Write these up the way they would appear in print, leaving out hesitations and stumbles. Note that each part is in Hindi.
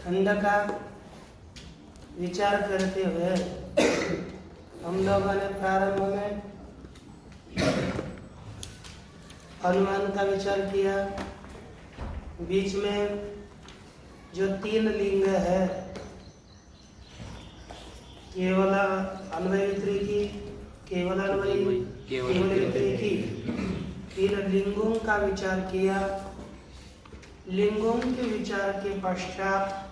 खंड का विचार करते हुए हम लोगों ने प्रारंभ में अनुमान का विचार किया। बीच में जो 3 लिंग है, केवल अन्वय व्यतिरेकी, केवल अन्वयी, केवल व्यतिरेकी, 3 लिंगों का विचार किया। लिंगों के विचार के पश्चात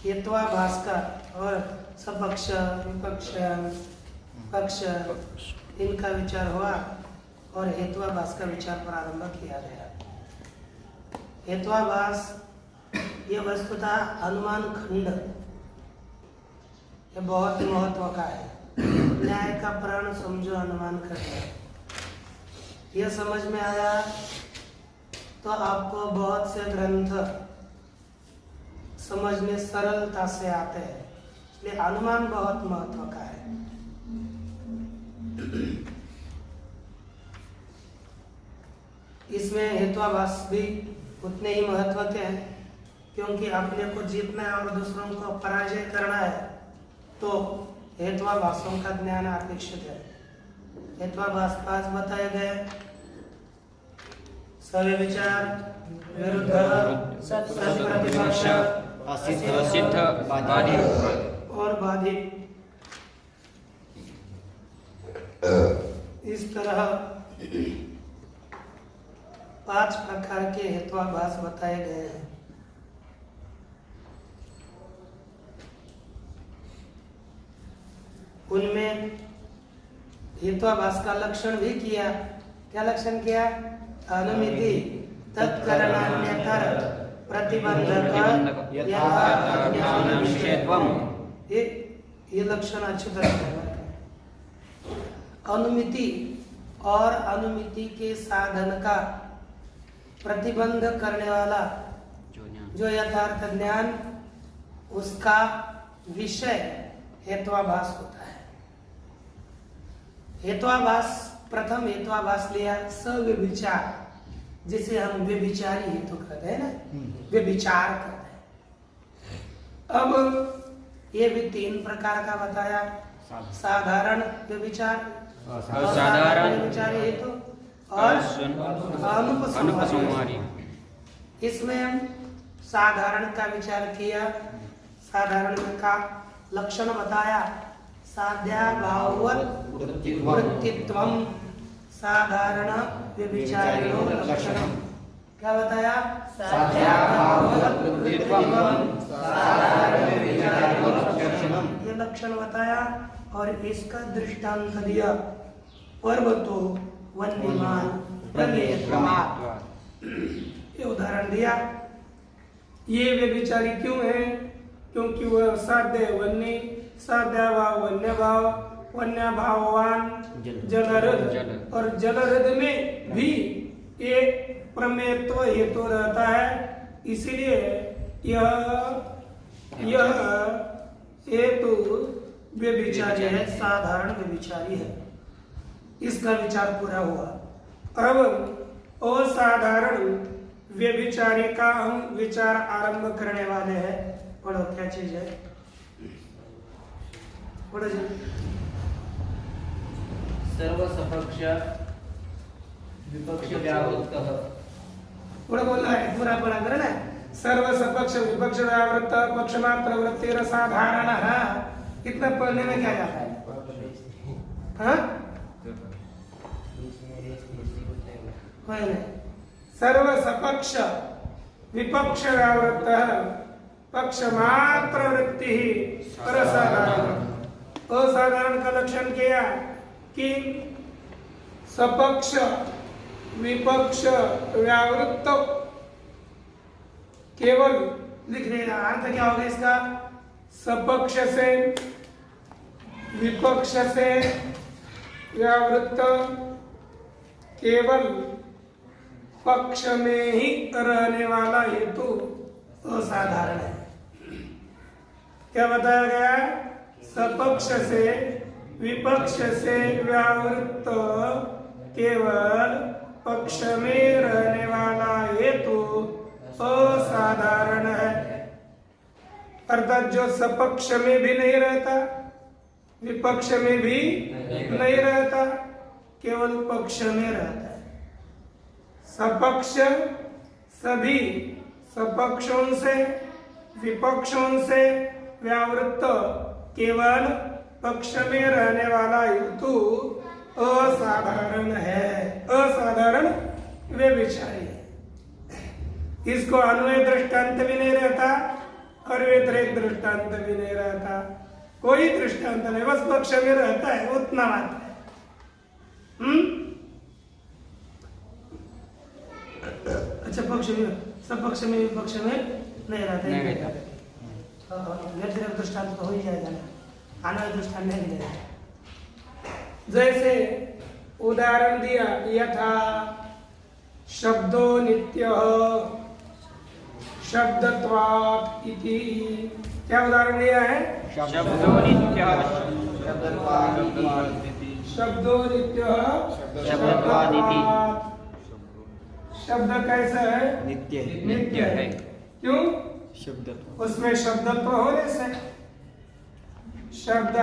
हेत्वाभास का और सपक्ष, विपक्ष, पक्ष इनका विचार हुआ और हेत्वाभास का विचार प्रारंभ किया गया। हेत्वाभास ये वस्तुतः अनुमान खंड ये बहुत महत्व का है। न्याय का प्राण समझो अनुमान खंड। यह समझ में आया तो आपको बहुत से ग्रंथ समझ में सरलता से आते हैं। इसलिए अनुमान बहुत महत्व का है। इसमें हेत्वाभास भी उतने ही महत्व के हैं, क्योंकि अपने को जीतना है और दूसरों को पराजय करना है तो हेत्वाभासों का ज्ञान अपेक्षित है। हेत्वाभास 5 बताए गए। सव्य विचार, विरुद्ध, सत्प्रतिपक्ष, असिद्ध, बाधित और बाधित। इस तरह 5 प्रकार के हेत्वाभास बताए गए हैं। उनमें हेत्वाभास का लक्षण भी किया। क्या लक्षण किया? अनुमिति, तत्करणान्यतर, प्रतिबंधक, ये लक्षण अच्छी तरह है। अनुमिति और अनुमिति के साधन का प्रतिबंध करने वाला जो यथार्थ ज्ञान, उसका विषय हेत्वाभास होता है। हेत्वाभास, प्रथम हेत्वाभास लिया सव्यभिचार, जिसे हम व्यभिचारी हेतु कहते हैं ना, व्यभिचार कहते हैं। अब ये भी 3 प्रकार का बताया। साधारण व्यभिचार, असाधारण व्यभिचारी हेतु और अनुपसंहारी। इसमें हम साधारण का विचार किया। साधारण का लक्षण बताया। साध्याभाववत् वृत्तित्वम् साधारण व्यभिचारिणो लक्षणम्। क्या बताया? साध्याभाववत् वृत्तित्वम् साधारण व्यभिचारिणो लक्षणम्। ये लक्षण बताया और इसका दृष्टांत दिया। पर्वतो वन्यमान प्रमेयत्वात्। ये उदाहरण दिया। ये व्यभिचारी क्यों है? क्योंकि वह साध्य वन्य, साध्याभाव वन्य भाव, वन्य भाववान जलरद, और जलरद में भी एक प्रमेयत्व हेतु रहता है। इसीलिए यह हेतु व्यभिचारी है, साधारण व्यभिचारी है। इसका विचार पूरा हुआ। अब असाधारण व्यभिचारी का हम विचार आरंभ करने वाले हैं। पढ़ो, क्या चीज है? पढ़ो जी। सर्वसपक्ष विपक्ष व्यावृत्तः। पूरा बोलना है, पूरा पढ़ा कर ना। सर्वसपक्ष विपक्ष व्यावृत्त पक्षमात्र वृत्तिर साधारणः। इतना पढ़ने में क्या जाता है? हाँ, सर्वसपक्ष विपक्ष व्यावृत्तः पक्षमात्र वृत्ति असाधारण। असाधारण का लक्षण किया कि सपक्ष विपक्ष व्यावृत्त केवल लिख देगा। अर्थ क्या होगा इसका? सपक्ष से विपक्ष से व्यावृत्त केवल पक्ष में ही रहने वाला हेतु असाधारण है। क्या बताया गया? सपक्ष से विपक्ष से व्यावृत्त केवल पक्ष में रहने वाला हेतु अर्थात जो सपक्ष में भी नहीं रहता, विपक्ष में भी नहीं रहता, केवल पक्ष में रहता है। सपक्ष सभी सपक्षों से विपक्षों से व्यावृत्त केवल पक्ष में रहने वाला हेतु असाधारण है, असाधारण व्यभिचारी है। इसको अन्वय दृष्टांत भी नहीं रहता और व्यतिरेक दृष्टांत भी नहीं रहता, कोई दृष्टांत नहीं, बस पक्ष में रहता है, उतना मात्र है। अच्छा, पक्ष में सपक्ष में विपक्ष में नहीं रहता, व्यतिरेक दृष्टांत तो हो ही जाएगा ना, अन्वय दृष्टांत नहीं मिलेगा। जैसे उदाहरण दिया, यथा शब्दो नित्यः शब्दत्वात् इति, क्या उदाहरण दिया है? शब्दो नित्यः शब्दो नित्यः शब्दत्वात् इति। शब्द कैसा है? नित्य है। क्यों? शब्दत्व, उसमें शब्दत्व होने से शब्द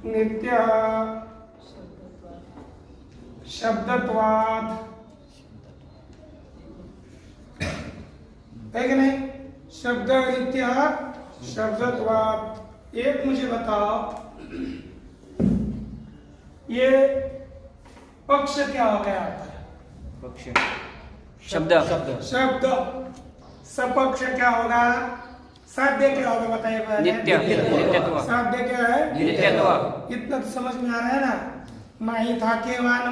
नित्य शब्दत्वात्, है कि नहीं? शब्द नित्य शब्दत्वात्। एक मुझे बताओ, ये पक्ष क्या हो गया? पक्ष, शब्द शब्द। सपक्ष क्या होगा? साध्य क्या होगा बताइए पहले। नित्य, नित्यत्व। साध्य क्या है? नित्यत्व। इतना तो समझ में आ रहा है ना। माही था के वान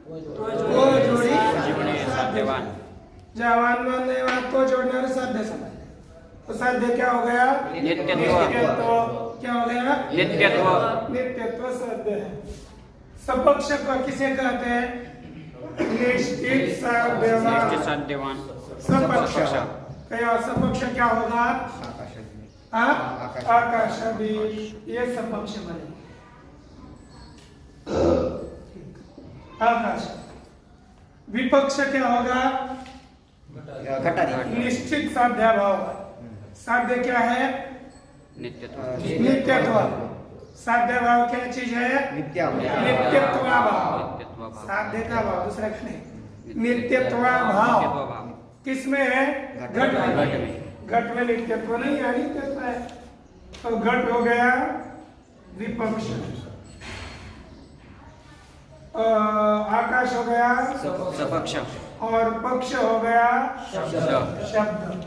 को जोड़ी साध्यवान। जवान मान नहीं मान को जोड़ने वाले साध्य समझ। तो साध्य क्या हो गया? नित्यत्व। क्या हो गया? नित्यत्व। नित्यत्व साध्य है। सपक्ष को किसे कहते हैं? निश्चित साध्यवान। साध्यवान। सपक्ष। सपक्ष क्या होगा? आकाश भी, ये सपक्ष बने। आकाश। विपक्ष क्या होगा? निश्चित साध्याभाव। साध्य क्या है? नित्यत्व। नित्यत्व। साध्याभाव क्या चीज है? नित्यत्व भाव। साध्य का भाव, दूसरा का नहीं। नित्यत्व भाव किसमें है? घट में। घट में नित्यत्व नहीं है, नित्यत्व है। तो घट हो गया विपक्ष, आकाश हो गया सपक्ष, और पक्ष हो गया शब्द।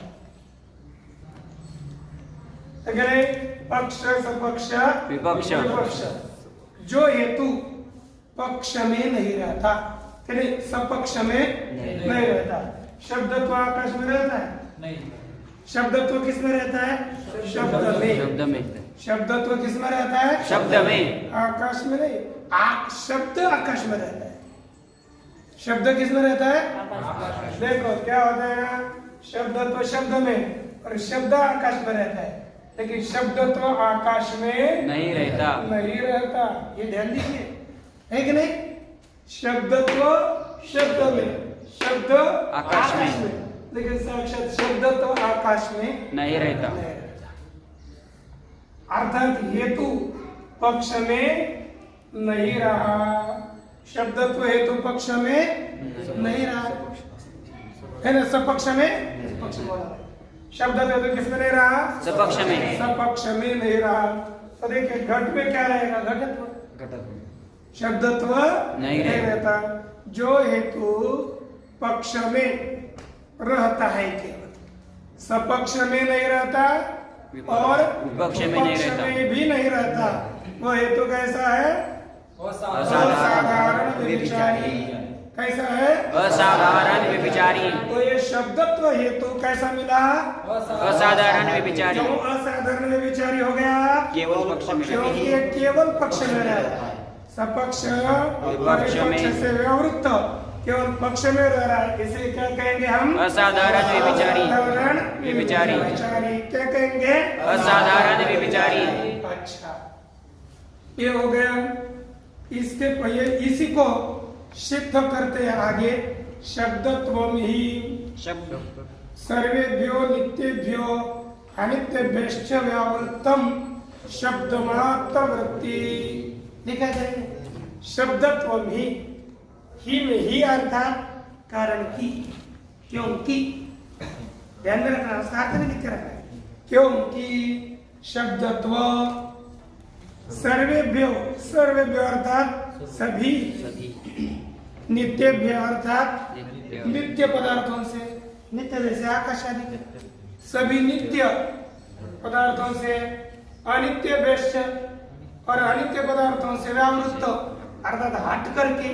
अगर पक्ष सपक्ष विपक्ष। विपक्ष, जो हेतु पक्ष में नहीं रहता, सपक्ष में नहीं रहता। शब्दत्व आकाश में रहता है? नहीं। शब्दत्व किस में रहता है? शब्द में। शब्द में। शब्दत्व किस में रहता है? शब्द में। आकाश में नहीं। शब्द आकाश में रहता है। शब्द किस में रहता है? देखो क्या होता है ना, शब्दत्व शब्द में और शब्द आकाश में रहता है, लेकिन शब्दत्व आकाश में नहीं रहता। नहीं रहता, ये ध्यान दीजिए, है कि नहीं? शब्दत्व शब्द में, शब्द आकाश में, लेकिन साक्षात शब्द तो आकाश में नहीं रहता। अर्थात हेतु पक्ष में नहीं रहा, शब्दत्व हेतु पक्ष में नहीं रहा, है ना? सपक्ष में पक्ष बोला, शब्दत्व हेतु किस में नहीं रहा? सपक्ष में। सपक्ष में नहीं रहा। तो देखिए घट में क्या रहेगा? घटत्व। शब्दत्व नहीं रहता। जो हेतु पक्ष में रहता है केवल, सपक्ष में नहीं रहता और विपक्ष में नहीं रहता, में भी नहीं रहता, वो हेतु कैसा है? असाधारण व्यभिचारी। कैसा है? असाधारण व्यभिचारी। तो ये शब्दत्व हेतु कैसा मिला? असाधारण व्यभिचारी। क्यों असाधारण व्यभिचारी हो गया? केवल पक्ष में। क्योंकि ये केवल पक्ष में रहता है। सपक्ष विपक्ष में से व्यावृत्त केवल पक्ष में रह रहा है, इसे क्या कहेंगे हम? असाधारण व्यभिचारी। असाधारण व्यभिचारी। क्या कहेंगे? असाधारण व्यभिचारी। अच्छा, ये हो गया। इसके पहले इसी को सिद्ध करते हैं आगे, शब्दत्वम ही शब्द सर्वेभ्यो नित्येभ्यो अनित्यभ्यश्च व्यावृत्तम शब्दमात्र वृत्ति लिखा जाए शब्दत्व में ही अर्थात कारण की क्योंकि ध्यान में रखना उसका अर्थ नहीं लिख के रखना है क्योंकि शब्दत्व सर्वेभ्यो अर्थात सभी नित्यभ्य अर्थात नित्य पदार्थों से नित्य जैसे आकाश आदि सभी नित्य पदार्थों से अनित्य भ्यश्च और अनित्य पदार्थों से व्यावृत्त अर्थात हट करके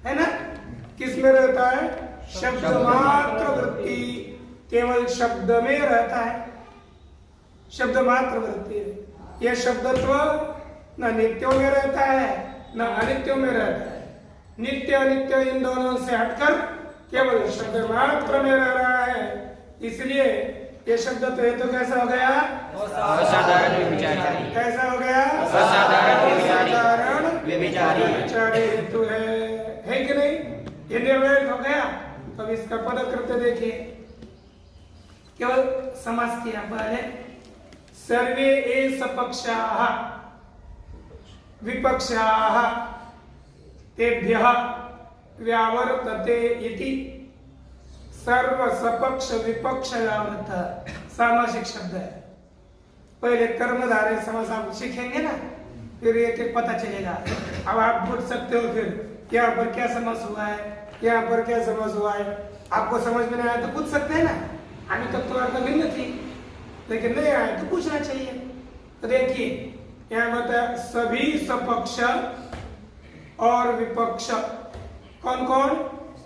है ना किस में रहता है शब्द मात्र वृत्ति केवल शब्द में रहता है शब्द मात्र वृत्ति यह शब्दत्व न नित्यों में रहता है न अनित्यों में रहता है नित्य अनित्य इन दोनों से हटकर केवल शब्द मात्र में रह रहा है इसलिए ये शब्द तो हेतु कैसा हो गया असाधारण व्यभिचारी कैसा हो गया असाधारण व्यभिचारी व्यभिचारी हेतु है कि नहीं ये निर्णय हो गया तो अब इसका पदकृत्य देखिए केवल समास किया पहले सर्वे एष पक्षाः विपक्षाः तेभ्यः व्यावर्तते इति सर्व सपक्ष विपक्ष व्यावृत सामासिक शब्द है पहले कर्मधारय समास आप सीखेंगे ना फिर एक एक पता चलेगा अब आप पूछ सकते हो फिर यहाँ पर क्या समास हुआ है यहाँ पर क्या समास हुआ है आपको समझ में नहीं आया तो पूछ सकते हैं ना अभी तक तो आपका भिन्न थी लेकिन नहीं आया तो पूछना चाहिए तो देखिए यहाँ बताया सभी सपक्ष और विपक्ष कौन कौन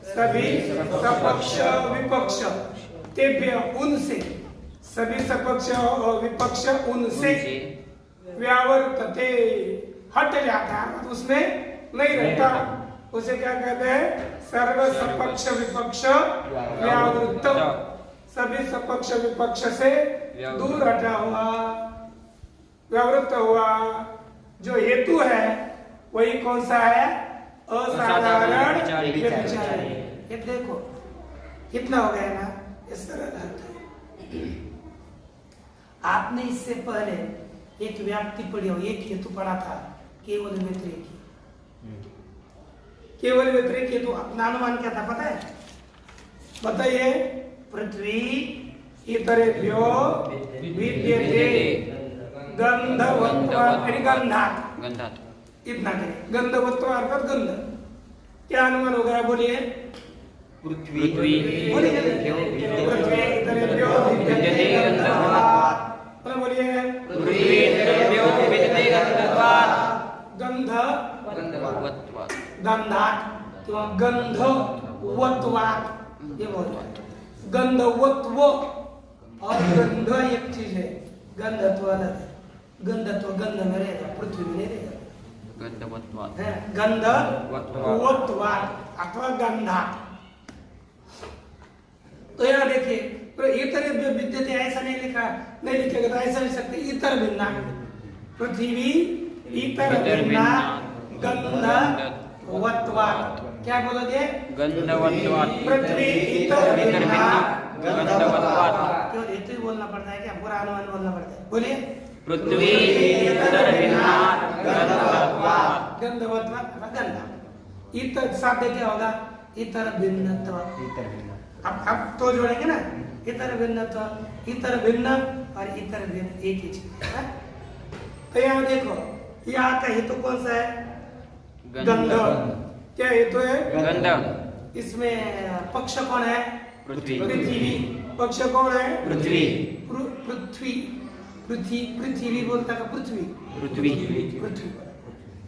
सभी सपक्ष विपक्ष तेभ्य उनसे सभी सपक्ष और विपक्ष उनसे व्यावर्तते हट जाता है उसमें नहीं रहता उसे क्या कहते हैं सर्व सपक्ष विपक्ष व्यावृत्त सभी सपक्ष विपक्ष से दूर हटा हुआ व्यावृत्त हुआ जो हेतु है वही कौन सा है असाधारण व्यभिचारी ये देखो कितना हो गया ना इस तरह अर्थ है आपने इससे पहले एक व्याप्ति पढ़ी हो एक हेतु पढ़ा था केवल व्यतिरेक केवल व्यतिरेक हेतु अपना अनुमान क्या था पता है बताइए पृथ्वी इतरेभ्यो विद्यते गंधवत्व गंधात् इतना करें गंधवत्व अर्थात गंध क्या अनुमान हो गया बोलिए पृथ्वी बोलिए पृथ्वी इतरेभ्यो विद्यते गंधवत्वात् बोलिए पृथ्वी इतरेभ्यो विद्यते गंधवत्वात् गंधात् किंवा गंधवत्वात् ये बोल गंधवत्व और गंध एक चीज है गंधत्व अलग है गंधत्व गंध में रहेगा पृथ्वी में नहीं रहेगा गंधवत्वात् अथवा गंधात् तो यहाँ देखिए तो इतर विद्यते ऐसा नहीं लिखा नहीं लिखेगा तो ऐसा लिख सकते इतर भिन्ना पृथ्वी इतर भिन्ना गंधवत्वात् क्या बोलोगे गंधवत्वात् पृथ्वी इतर भिन्ना गंधवत्वात् क्यों हेतु ही बोलना पड़ता है क्या पूरा अनुमान बोलना पड़ता है बोलिए पृथ्वी इतर भिन्ना गंधवत्वात् गंधवत्वात् गंधा इतर साध्य क्या होगा इतर भिन्नत्व अब तो जोड़ेंगे ना इतर भिन्नत्व इतर भिन्न और इतर भिन्न एक ही चीज है तो यहाँ देखो यहाँ का हेतु कौन सा है गंध क्या हेतु है गंध इसमें पक्ष कौन है पृथ्वी पक्ष कौन है पृथ्वी पृथ्वी बोलता का पृथ्वी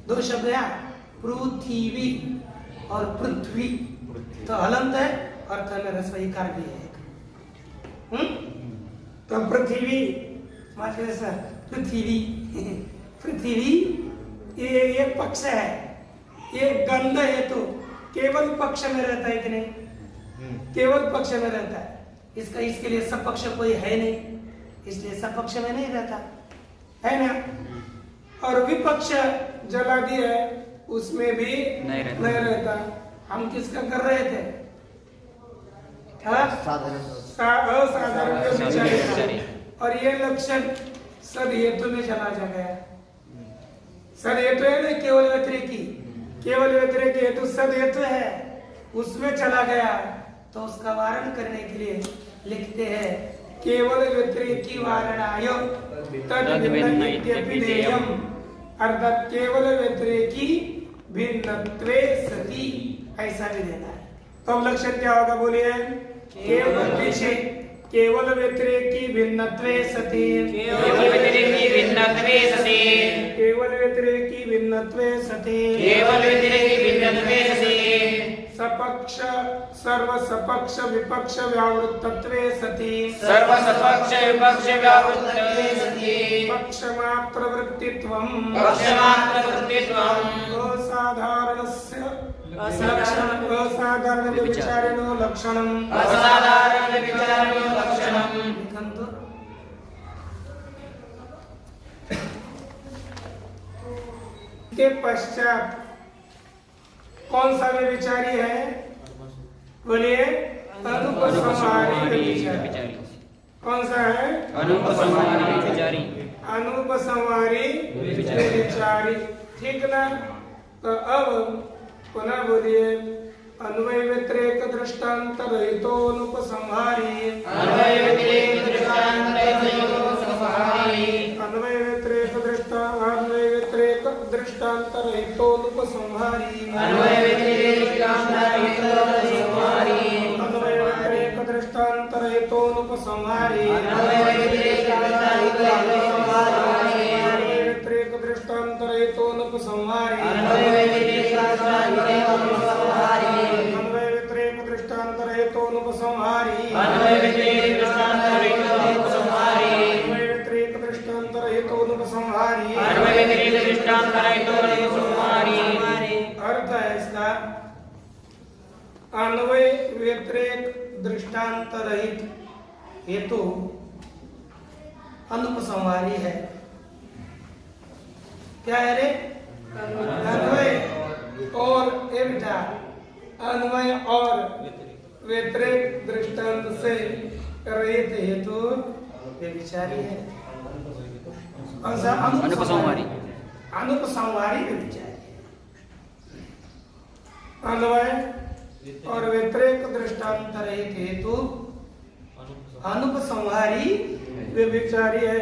दो शब्द है पृथ्वी और पृथ्वी तो हलंत है और में रसोई कार भी है तो पृथ्वी पृथ्वी ये पक्ष है ये गंध हेतु केवल पक्ष में रहता है कि नहीं केवल पक्ष में रहता है इसके लिए सपक्ष कोई है नहीं इसलिए सपक्ष में नहीं रहता है ना और विपक्ष जला दिया है उसमें भी नहीं रहता हम किसका कर रहे थे असाधारण और ये लक्षण सद हेतु में चला जा गया। सद हेतु है ना केवल व्यतिरेकी, केवल व्यतिरेकी हेतु सद हेतु है, उसमें चला गया तो उसका वारण करने के लिए लिखते हैं केवल व्यतिरेकी वारणाय तद भिन्न इत्यपि देयम्, अर्थात केवल व्यतिरेकी भिन्नत्वे सति, ऐसा भी देना है। तो अब लक्षण क्या होगा बोलिए? केवल पीछे केवल व्यतिरेकी भिन्नत्वे सति, केवल व्यतिरेकी भिन्नत्वे सति, केवल व्यतिरेकी भिन्नत्वे सति, केवल व्यतिरेकी भिन्नत्वे सति, सपक्ष सर्व सपक्ष विपक्ष व्यावृत्तत्वे सति, सर्व सपक्ष विपक्ष व्यावृत्तत्वे सति, पक्षमात्र वृत्तित्वम्, पक्षमात्र वृत्तित्वम्, असाधारणस्य असाधारण व्यभिचारिणो लक्षणम्, असाधारण व्यभिचारिणो लक्षणम्। के पश्चात कौन सा व्यभिचारी है? बोलिए अनुपसंहारी व्यभिचारी। कौन सा है? अनुपसंहारी व्यभिचारी। अनुपसंहारी व्यभिचारी, ठीक ना? तो अब पुनः बोलिए अन्वय व्यतिरेक दृष्टांत रहितो अनुपसंहारी, अन्वय व्यतिरेक दृष्टांत रहितो अनुपसंहारी, अन्वय व्यतिरेक दृष्टांत रहितो अनुपसंहारी, अन्वय व्यतिरेक दृष्टांत रहितो अनुपसंहारी, अन्वय व्यतिरेक दृष्टांत रहितो अनुपसंहारी, अन्वय व्यतिरेक दृष्टांत रहितो अनुपसंहारी, अन्वय व्यतिरेक अन्वय व्यतिरेक दृष्टांत रहितो अनुपसंहारी, अन्वय व्यतिरेक दृष्टांत रहितो अनुपसंहारी, अन्वय व्यतिरेक दृष्टांत रहितो अनुपसंहारी, अन्वय व्यतिरेक दृष्टांत रहितो अनुपसंहारी। अर्थ है इसका अन्वय व्यतिरेक दृष्टांत रहित हेतु अनुपसंहारी है। क्या है रे? अन्वय और बेटा अन्वय और व्यतिरेक दृष्टांत से रहित हेतु व्यभिचारी है। कौन सा? अनुपसंहारी। अनुपसंहारी व्यभिचारी है। अन्वय और व्यतिरेक दृष्टांत रहित हेतु अनुपसंहारी व्यभिचारी है।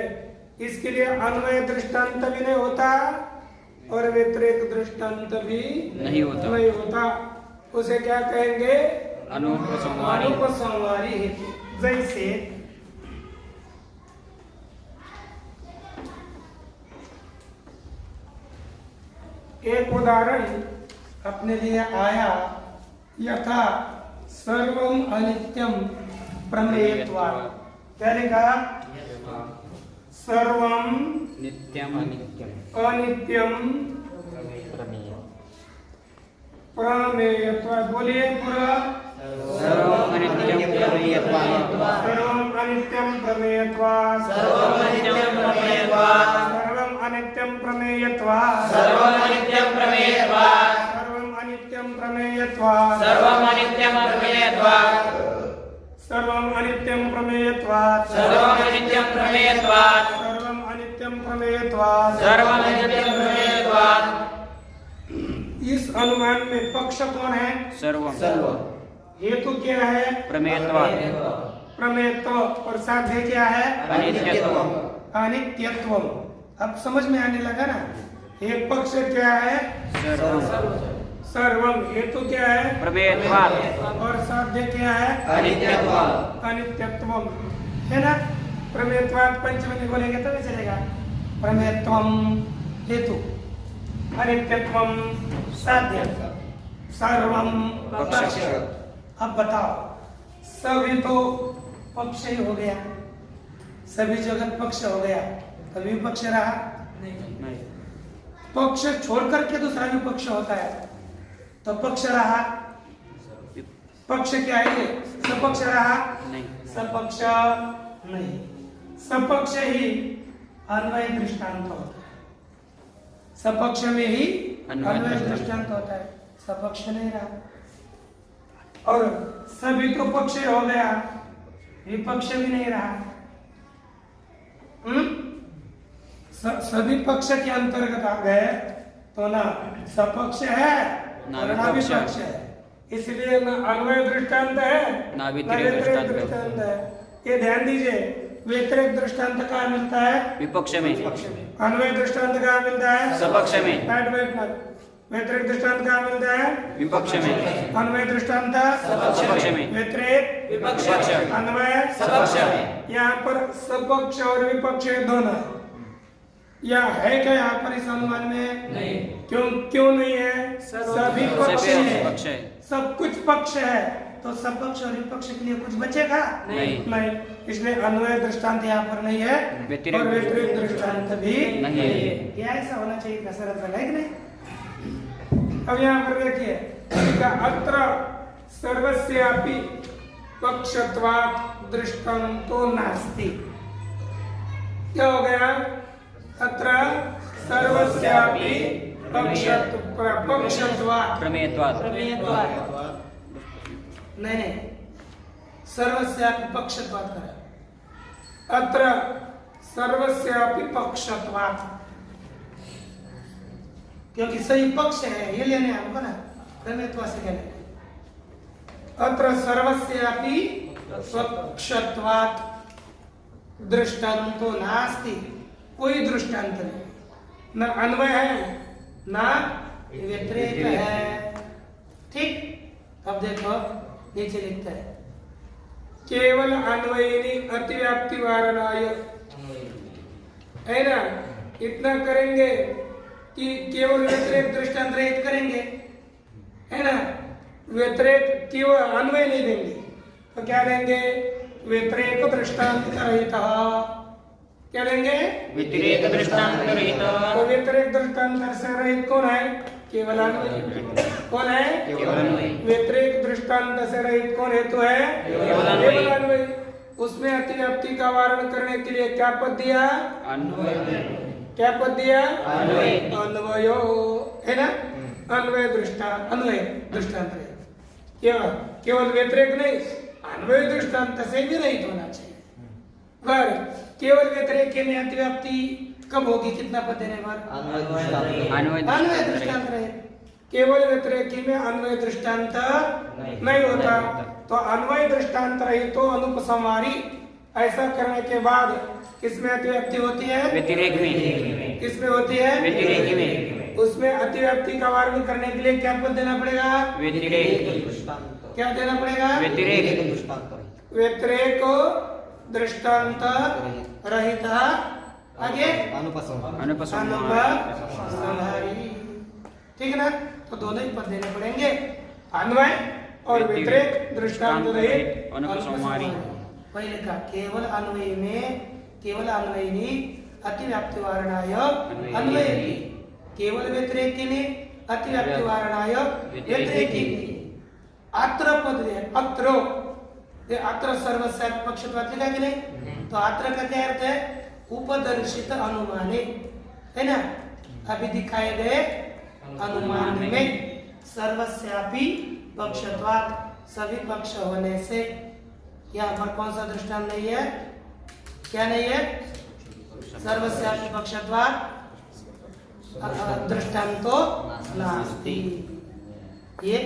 इसके लिए अन्वय दृष्टांत भी नहीं होता और व्यतिरेक दृष्टांत भी नहीं होता। उसे क्या कहेंगे? अनुपसंहारी। अनुपसंहारी हेतु। जैसे एक उदाहरण अपने लिए आया, यथा सर्वम अनित्यम प्रमेयत्वात्। क्या लिखा? सर्वम नित्यम अनित्यम प्रमेयत्वात्। बोलिए पूरा। सर्वम अनित्यम प्रमेयत्वात्, सर्वम अनित्यम प्रमेयत्वात्, सर्वम अनित्यम प्रमेयत्वात्, सर्वम अनित्यम प्रमेयत्वात्, सर्वम अनित्यम प्रमेयत्वात्, सर्वम अनित्यम प्रमेयत्वात्, सर्वम अनित्यम प्रमेयत्वात्, सर्वम अनित्यम प्रमेयत्वात्, सर्वम अनित्यम प्रमेयत्वात्, सर्वम अनित्यम प्रमेयत्वात्, सर्वम अनित्यम प्रमेयत्वात्। इस अनुमान में पक्ष कौन है? सर्वम। हेतु क्या है? प्रमेयत्वात्, प्रमेयत्व। और साध्य क्या है? अनित्यत्वम्। अनित्यत्वम्। अब समझ में आने लगा ना? एक पक्ष क्या है? सर्वम। हेतु क्या है? प्रमेयत्वात् और साध्य क्या है? अनित्यत्वम्। अनित्यत्वम्, है ना? प्रमेयत्वात् पंचमी बोलेंगे तभी चलेगा। प्रमेयत्वम् हेतु, अनित्यत्वम् साध्य, सर्वम पक्ष। अब बताओ, सभी तो पक्ष ही हो गया, सभी जगत पक्ष हो गया, तभी पक्ष रहा नहीं। पक्ष छोड़ करके दूसरा भी पक्ष होता है तो पक्ष रहा। पक्ष क्या है? सपक्ष रहा नहीं। सपक्ष नहीं। सपक्ष ही अन्वय दृष्टांत होता है। सपक्ष में ही अन्वय दृष्टांत होता है, सपक्ष नहीं रहा। और सभी तो पक्ष हो गया, विपक्ष भी नहीं रहा। सभी पक्ष के अंतर्गत आ गए तो ना सपक्ष है ना और ना विपक्ष विपक्ष है, इसलिए ना अन्वय दृष्टांत है ना व्यतिरेक दृष्टांत है। है। ये ध्यान दीजिए, व्यतिरेक दृष्टांत कहाँ मिलता है? विपक्ष में। अन्वय दृष्टांत कहाँ मिलता है? सपक्ष में। व्यतिरेक दृष्टांत कहाँ मिलता है? विपक्ष में। अन्वय दृष्टांत सपक्ष में। व्यतिरेक विपक्ष। अन्वय सपक्ष में। यहाँ पर सपक्ष और विपक्ष दोनों है। या है क्या यहाँ पर इस अनुमान में? नहीं। क्यों नहीं है? सभी पक्ष पक्ष है, है। सब कुछ पक्ष है, तो सपक्ष और विपक्ष के लिए कुछ बचेगा नहीं। इसलिए अन्वय दृष्टांत यहाँ पर नहीं है व्यतिरेक और व्यतिरेक दृष्टांत भी नहीं है। क्या ऐसा होना चाहिए? कसरत वाला है कि नहीं? अब यहाँ पर देखिए, अत्र सर्वस्यापि पक्षत्वात् दृष्टांतो नास्ति। क्या हो गया? अत्र सर्वस्यापि पक्षत्वात् प्रमेयत्वात्। नहीं, सर्वस्यापि पक्षत्वात् करा। अत्र सर्वस्यापि पक्षत्वात्, क्योंकि सही पक्ष है, ये लेने हमको ना, प्रमेयत्वा से कहने। अत्र सर्वस्यापि पक्षत्वात् दृष्टांतो नास्ति, कोई दृष्टांत नहीं, न अन्वय है ना व्यतिरेक है। ठीक, अब देखो नीचे लिखता है, केवल अन्वयिनी अतिव्याप्ति वारणाय, है ना? इतना करेंगे कि केवल व्यतिरेक दृष्टांत रहित करेंगे, है ना? व्यतिरेक केवल अन्वय नहीं देंगे, तो क्या देंगे? व्यतिरेक दृष्टांत रहित। क्या देंगे? व्यतिरेक दृष्टांत रहित। तो व्यतिरेक दृष्टांत से रहित कौन है? केवल अन्वय। कौन है? केवल अन्वय। व्यतिरेक दृष्टांत से रहित कौन हेतु है? केवल अन्वय। उसमें अतिव्याप्ति का वारण करने के लिए क्या पद दिया? अन्वय। क्या पद दिया? अन्वय। अन्वयो, है ना? अन्वय दृष्टांत रहित। केवल व्यतिरेक नहीं, अन्वय दृष्टांत से भी रहित होना चाहिए। पर केवल व्यतिरेक में अतिव्याप्ति कब होगी? कितना पद देने पर? अन्वय दृष्टांत रहे। केवल व्यतिरेक में अन्वय दृष्टांत नहीं होता, तो अन्वय दृष्टांत रही तो अनुपसंहारी। ऐसा करने के बाद किसमें अतिव्याप्ति होती है? व्यतिरेक में। किसमें होती है? व्यतिरेक में। उसमें अतिव्याप्ति का वारण करने के लिए क्या पद देना पड़ेगा? व्यतिरेक। क्या देना पड़ेगा? व्यतिरेक। व्यतिरेक दृष्टांत रहित, आगे अनुपसंहारी। ठीक है ना? तो दोनों ही पद देने पड़ेंगे, अन्वय और व्यतिरेक दृष्टांत रहित अनुपसंहारी। पहले का केवल अन्वय में, केवल अन्वयिनी अतिव्याप्ति वारणाय अन्वयति, केवल व्यतिरेक के लिए अतिव्याप्ति वारणाय व्यतिरेकी। अत्र पद है, अत्र सर्वस्यापि पक्षत्वात् लिखा कि नहीं? तो अत्र का क्या अर्थ है? उपदर्शित अनुमाने, है ना? अभी दिखाए गए अनुमान में सर्वस्यापि पक्षत्वात्, सभी पक्ष होने से। यहाँ पर कौन सा दृष्टांत नहीं है? क्या नहीं है? सर्वस्यापि पक्षत्वात् दृष्टांतो नास्ति। ये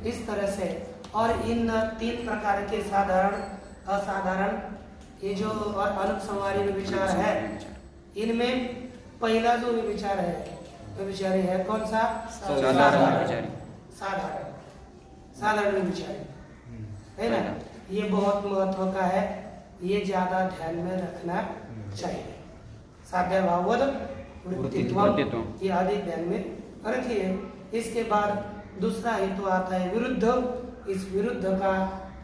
इस तरह से। और इन तीन प्रकार के साधारण, असाधारण, ये जो और अनुपसंहारी विचार है, इनमें पहला जो विचार है, तो विचार है कौन सा? साधारण विचार है ना? ये बहुत महत्व का है, ये ज्यादा ध्यान में रखना चाहिए। साध्याभाववद वृत्तित्वम्, ये आदि ध्यान में रखिए। इसके बाद दूसरा हेतु आता है विरुद्ध। इस विरुद्ध का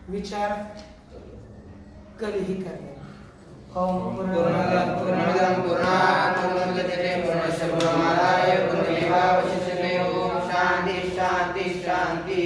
विचार कल ही करेंगे। ओम पूर्णमदः पूर्णात् पूर्णमुदच्यते पूर्णस्य पूर्णमादाय पूर्णमेवावशिष्यते। ओम शांति शांति शांति।